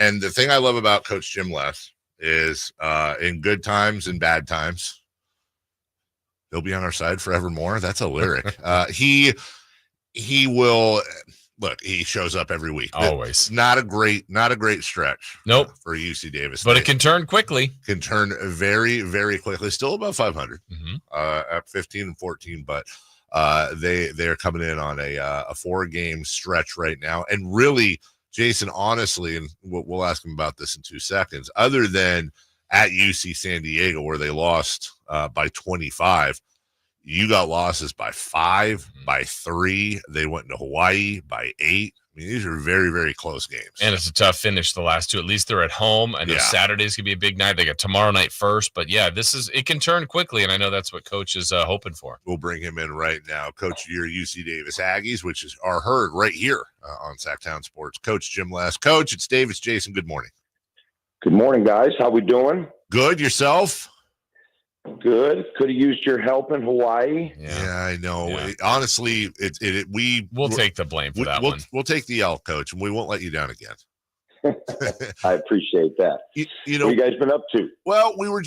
And the thing I love about Coach Jim Les is in good times and bad times, he'll be on our side forevermore. That's a lyric. He will look. He shows up every week. Always. Not a great stretch. Nope. For UC Davis, but it can turn quickly. Can turn very, very quickly. Still above 500 at 15-14, but they are coming in on a 4-game stretch right now. And really, Jason, honestly, and we'll ask him about this in 2 seconds. Other than at UC San Diego, where they lost by 25. You got losses by 5, by 3. They went into Hawaii by 8. I mean, these are very, very close games. And it's a tough finish, the last 2. At least they're at home. I know Saturday's going to be a big night. They got tomorrow night first. But, yeah, it can turn quickly, and I know that's what Coach is hoping for. We'll bring him in right now. Coach of your UC Davis Aggies, which are heard right here on Sactown Sports. Coach Jim Les. Coach, it's Davis. Jason, good morning. Good morning, guys. How we doing? Good. Yourself? Good. Could have used your help in Hawaii. Yeah, I know. Yeah. Honestly, we'll take the blame for that one. We'll take the L, Coach, and we won't let you down again. I appreciate that. You know, what you guys been up to? Well, we were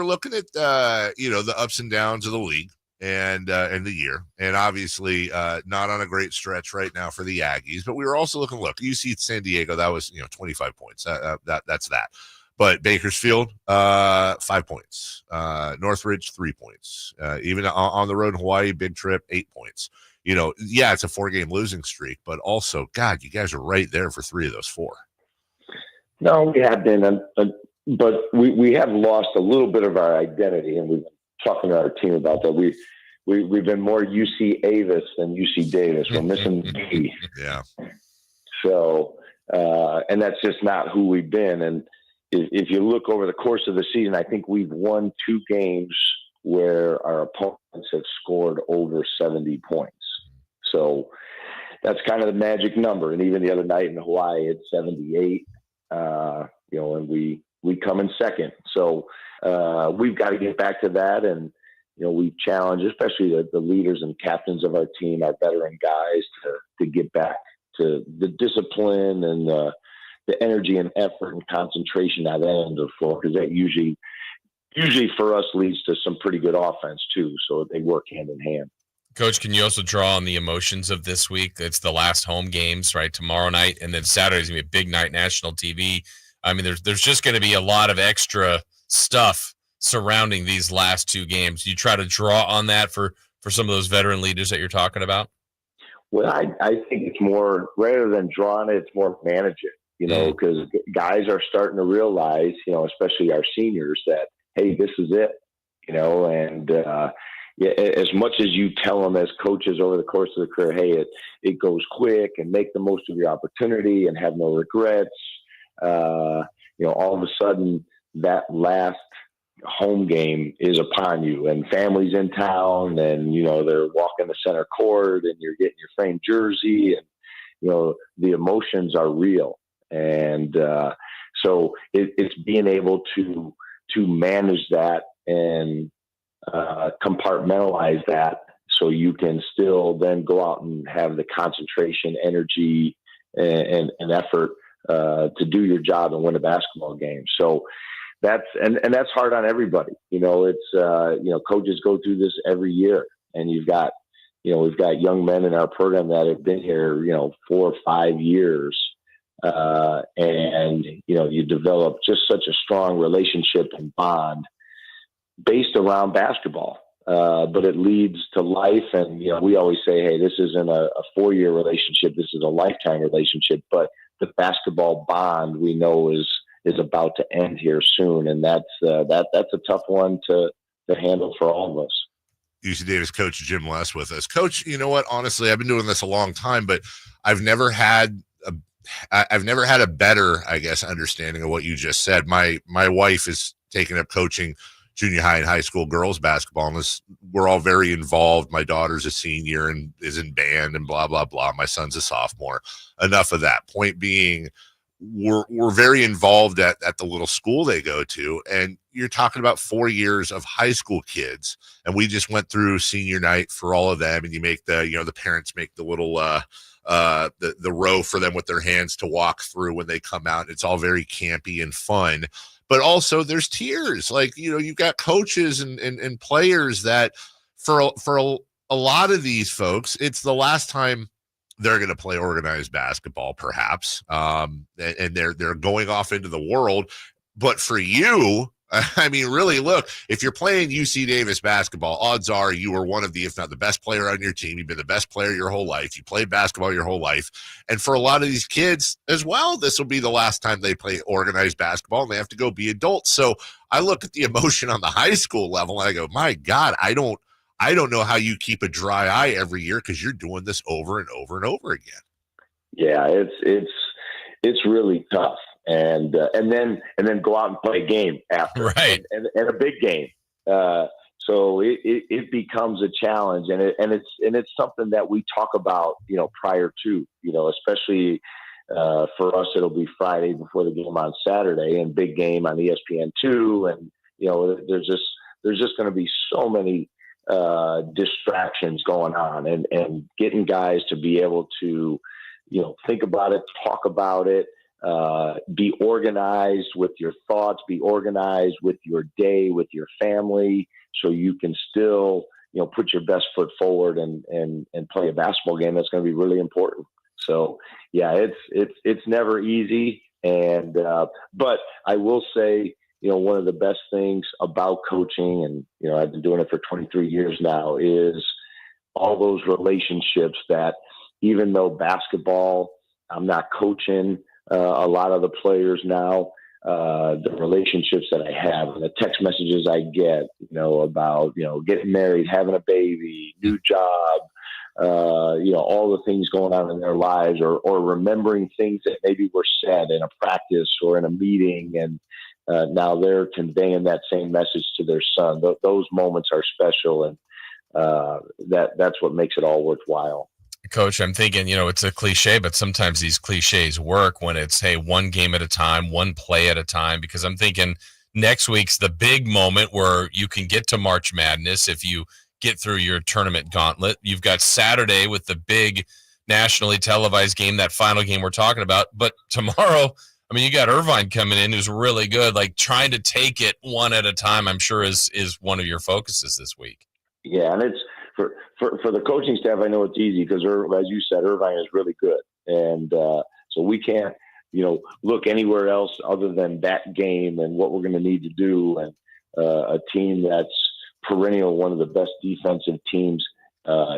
looking at the ups and downs of the league and the year, and obviously not on a great stretch right now for the Aggies. But we were also looking. Look, UC San Diego, that was 25 points. That's that. But Bakersfield, 5 points. Northridge, 3 points. Even on the road in Hawaii, big trip, 8 points. It's a 4-game losing streak, but also, God, you guys are right there for 3 of those 4. No, we have been, but we have lost a little bit of our identity, and we've been talking to our team about that. We've been more UC Avis than UC Davis. We're missing B. Yeah. So, and that's just not who we've been. And if you look over the course of the season, I think we've won 2 games where our opponents have scored over 70 points. So that's kind of the magic number. And even the other night in Hawaii, it's 78, and we come in second. So we've got to get back to that. And, we challenge, especially the leaders and captains of our team, our veteran guys, to get back to the discipline and the energy and effort and concentration at the end of the floor, because that usually for us leads to some pretty good offense too. So they work hand in hand. Coach, can you also draw on the emotions of this week? It's the last home games, right? Tomorrow night, and then Saturday's gonna be a big night, national TV. I mean, there's just going to be a lot of extra stuff surrounding these last 2 games. You try to draw on that for some of those veteran leaders that you're talking about? Well, I think it's more, rather than draw on it, it's more manage it. Because guys are starting to realize, especially our seniors, that, hey, this is it, and as much as you tell them as coaches over the course of the career, hey, it goes quick and make the most of your opportunity and have no regrets. All of a sudden that last home game is upon you, and families in town, and, they're walking the center court, and you're getting your framed jersey, and, the emotions are real. And so it's being able to manage that and compartmentalize that, so you can still then go out and have the concentration, energy, and effort to do your job and win a basketball game. So that's hard on everybody. It's coaches go through this every year, and we've got young men in our program that have been here 4 or 5 years. And you develop just such a strong relationship and bond based around basketball, but it leads to life. And, we always say, hey, this isn't a 4-year relationship. This is a lifetime relationship, but the basketball bond we know is about to end here soon. And that's a tough one to handle for all of us. UC Davis coach Jim Les with us. Coach, you know what? Honestly, I've been doing this a long time, but I've never had a better, I guess, understanding of what you just said. My wife is taking up coaching junior high and high school girls basketball, and we're all very involved. My daughter's a senior and is in band and blah, blah, blah. My son's a sophomore. Enough of that. Point being, we're very involved at the little school they go to, and you're talking about 4 years of high school kids, and we just went through senior night for all of them, and you make the parents make the little the row for them with their hands to walk through when they come out. It's all very campy and fun. But also there's tiers. Like, you've got coaches and players that for a lot of these folks, it's the last time they're going to play organized basketball, perhaps. And they're going off into the world. But for you, I mean, really, look, if you're playing UC Davis basketball, odds are you were one of the, if not the best player on your team. You've been the best player your whole life. You played basketball your whole life. And for a lot of these kids as well, this will be the last time they play organized basketball and they have to go be adults. So I look at the emotion on the high school level and I go, my God, I don't know how you keep a dry eye every year because you're doing this over and over and over again. Yeah, it's really tough. And then go out and play a game after, right? And a big game. So it becomes a challenge, and it's something that we talk about, prior to, especially for us, it'll be Friday before the game on Saturday, and big game on ESPN2, and there's just going to be so many distractions going on, and getting guys to be able to, think about it, talk about it. Be organized with your thoughts, be organized with your day, with your family, so you can still, put your best foot forward and play a basketball game that's going to be really important. So yeah, it's never easy. And, but I will say, one of the best things about coaching, and, I've been doing it for 23 years now, is all those relationships that, even though basketball, I'm not coaching, a lot of the players now, the relationships that I have and the text messages I get, about, getting married, having a baby, new job, all the things going on in their lives, or remembering things that maybe were said in a practice or in a meeting. And now they're conveying that same message to their son. Those moments are special. And that's what makes it all worthwhile. Coach, I'm thinking, it's a cliche, but sometimes these cliches work when it's, hey, one game at a time, one play at a time, because I'm thinking next week's the big moment where you can get to March Madness if you get through your tournament gauntlet. You've got Saturday with the big nationally televised game, that final game we're talking about. But tomorrow, you got Irvine coming in who's really good. Like, trying to take it one at a time, I'm sure is one of your focuses this week. Yeah, and it's for the coaching staff, I know it's easy because, as you said, Irvine is really good. And so we can't, look anywhere else other than that game and what we're going to need to do. And a team that's perennial, one of the best defensive teams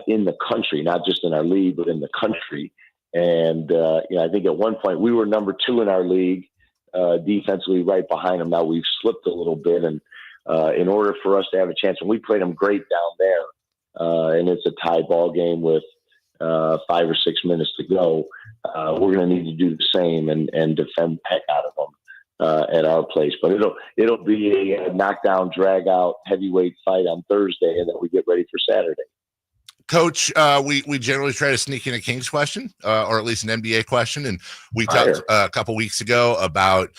in the country, not just in our league, but in the country. And, I think at one point we were number 2 in our league defensively, right behind them. Now we've slipped a little bit. And in order for us to have a chance, and we played them great down there, and it's a tie ball game with 5 or 6 minutes to go, we're going to need to do the same and defend the heck out of them at our place. But it'll be a knockdown, drag out, heavyweight fight on Thursday, and then we get ready for Saturday. Coach, we generally try to sneak in a Kings question, or at least an NBA question, and we talked a couple weeks ago about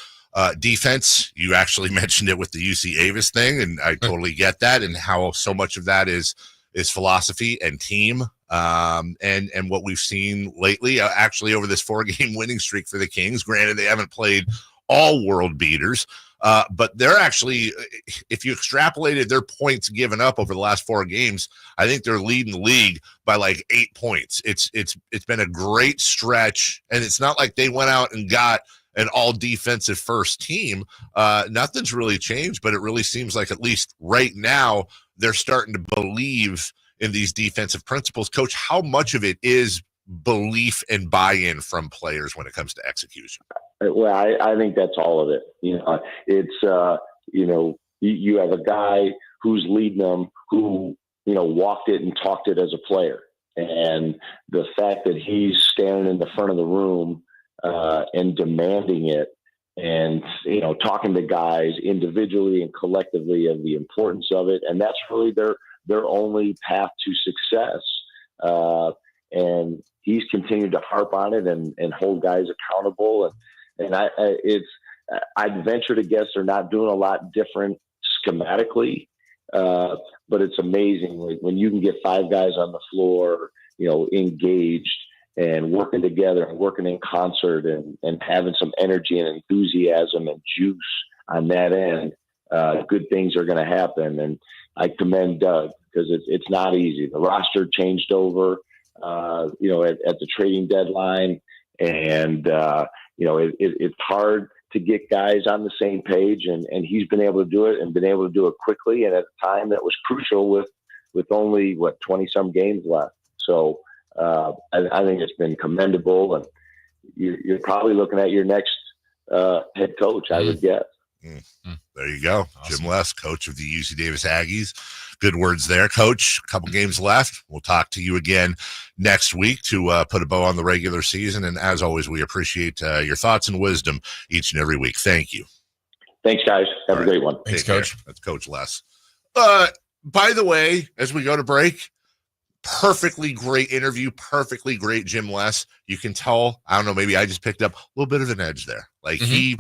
defense. You actually mentioned it with the UC Davis thing, and I totally get that, and how so much of that is philosophy and team. And what we've seen lately, actually over this 4-game winning streak for the Kings, granted they haven't played all world beaters, but they're actually, if you extrapolated their points given up over the last 4 games, I think they're leading the league by like 8 points. It's been a great stretch, and it's not like they went out and got an all defensive first team. Nothing's really changed, but it really seems like, at least right now, they're starting to believe in these defensive principles. Coach, how much of it is belief and buy-in from players when it comes to execution? Well, I think that's all of it. It's, you have a guy who's leading them, who, walked it and talked it as a player. And the fact that he's standing in the front of the room and demanding it, and, talking to guys individually and collectively of the importance of it. And that's really their only path to success. And he's continued to harp on it and hold guys accountable. And I'd venture to guess they're not doing a lot different schematically. But it's amazing when you can get 5 guys on the floor, engaged and working together and working in concert and having some energy and enthusiasm and juice on that end, good things are going to happen. And I commend Doug because it's not easy. The roster changed over, at the trading deadline, and it's hard to get guys on the same page, and he's been able to do it and been able to do it quickly and at a time that was crucial with only 20 some games left. So I think it's been commendable, and you're probably looking at your next head coach, I would guess. There you go. Awesome. Jim Les, coach of the UC Davis Aggies. Good words there, Coach. A couple games left. We'll talk to you again next week to put a bow on the regular season. And as always, we appreciate your thoughts and wisdom each and every week. Thank you. Thanks, guys. Have a great one. Thanks, Take Coach. care. That's Coach Les. By the way, as we go to break, perfectly great interview, perfectly great Jim Les. You can tell, I don't know, maybe I just picked up a little bit of an edge there. Like he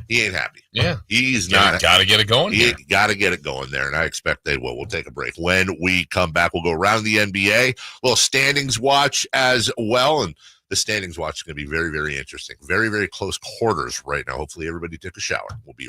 ain't happy. Yeah. He's not. Got to get it going. He got to get it going there, and I expect they will. We'll take a break. When we come back, we'll go around the NBA. Little standings watch as well, and the standings watch is going to be very, very interesting. Very, very close quarters right now. Hopefully everybody took a shower. We'll be